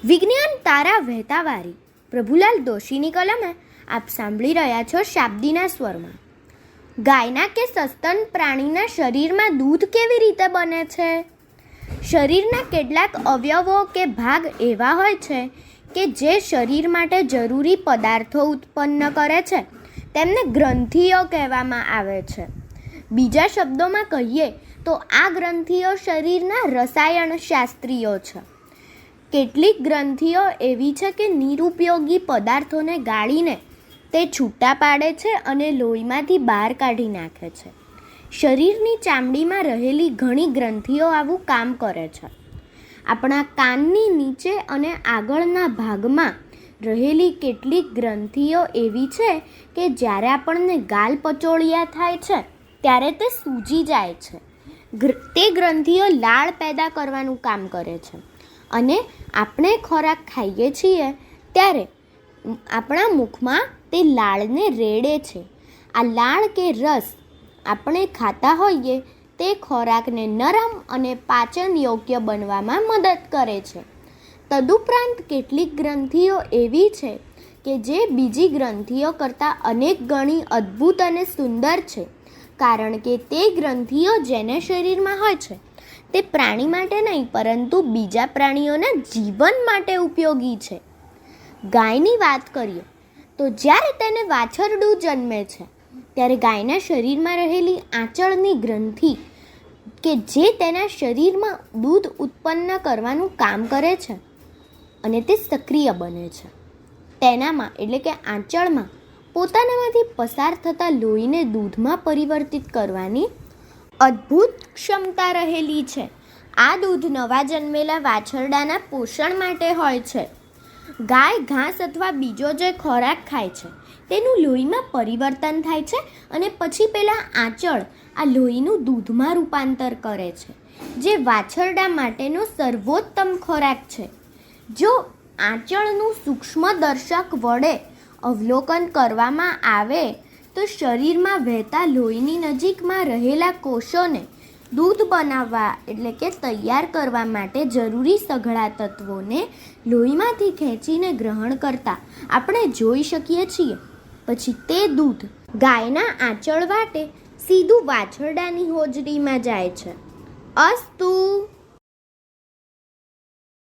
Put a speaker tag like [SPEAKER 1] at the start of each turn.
[SPEAKER 1] વિજ્ઞાન તારા વહેતાવારી પ્રભુલાલ દોશીની કલમે આપ સાંભળી રહ્યા છો શાબ્દીના સ્વરમાં. ગાયના કે સસ્તન પ્રાણીના શરીરમાં દૂધ કેવી રીતે બને છે? શરીરના કેટલાક અવયવો કે ભાગ એવા હોય છે કે જે શરીર માટે જરૂરી પદાર્થો ઉત્પન્ન કરે છે, તેમને ગ્રંથિઓ કહેવામાં આવે છે. બીજા શબ્દોમાં કહીએ તો આ ગ્રંથિઓ શરીરના રસાયણશાસ્ત્રીઓ છે. કેટલીક ગ્રંથિઓ એવી છે કે નિરુપયોગી પદાર્થોને ગાળીને તે છૂટા પાડે છે અને લોહીમાંથી બહાર કાઢી નાખે છે. શરીરની ચામડીમાં રહેલી ઘણી ગ્રંથિઓ આવું કામ કરે છે. આપણા કાનની નીચે અને આગળના ભાગમાં રહેલી કેટલીક ગ્રંથિઓ એવી છે કે જ્યારે આપણને ગાલ પચોળિયા થાય છે ત્યારે તે સૂજી જાય છે. તે ગ્રંથિઓ લાળ પેદા કરવાનું કામ કરે છે અને આપણે ખોરાક ખાઈએ છીએ ત્યારે આપણા મુખમાં તે લાળને રેડે છે. આ લાળ કે રસ આપણે ખાતા હોઈએ તે ખોરાકને નરમ અને પાચન યોગ્ય બનવામાં મદદ કરે છે. તદુપરાંત કેટલીક ગ્રંથિઓ એવી છે કે જે બીજી ગ્રંથિઓ કરતાં અનેક ગણી અદ્ભુત અને સુંદર છે, કારણ કે તે ગ્રંથિઓ જેને શરીરમાં હોય છે તે પ્રાણી માટે નહીં પરંતુ બીજા પ્રાણીઓના જીવન માટે ઉપયોગી છે. ગાયની વાત કરીએ તો જ્યારે તેને વાછરડું જન્મે છે ત્યારે ગાયના શરીરમાં રહેલી આંચળની ગ્રંથિ કે જે તેના શરીરમાં દૂધ ઉત્પન્ન કરવાનું કામ કરે છે અને તે સક્રિય બને છે. તેનામાં એટલે કે આંચળમાં પોતાનામાંથી પસાર થતા લોહીને દૂધમાં પરિવર્તિત કરવાની અદ્ભુત ક્ષમતા રહેલી છે. આ દૂધ નવા જન્મેલા વાછરડાના પોષણ માટે હોય છે. ગાય ઘાસ અથવા બીજો જે ખોરાક ખાય છે તેનું લોહીમાં પરિવર્તન થાય છે અને પછી પેલા આંચળ આ લોહીનું દૂધમાં રૂપાંતર કરે છે, જે વાછરડા માટેનો સર્વોત્તમ ખોરાક છે. જો આંચળનું સૂક્ષ્મદર્શક વડે અવલોકન કરવામાં આવે તો શરીરમાં વહેતા લોહીની નજીકમાં રહેલા કોષોને દૂધ બનાવવા એટલે કે તૈયાર કરવા માટે જરૂરી સઘળા તત્વોને લોહીમાંથી ખેંચીને ગ્રહણ કરતા આપણે જોઈ શકીએ છીએ. પછી તે દૂધ ગાયના આંચળ વાટે સીધું વાછરડાની હોજરીમાં જાય છે. અસ્તુ.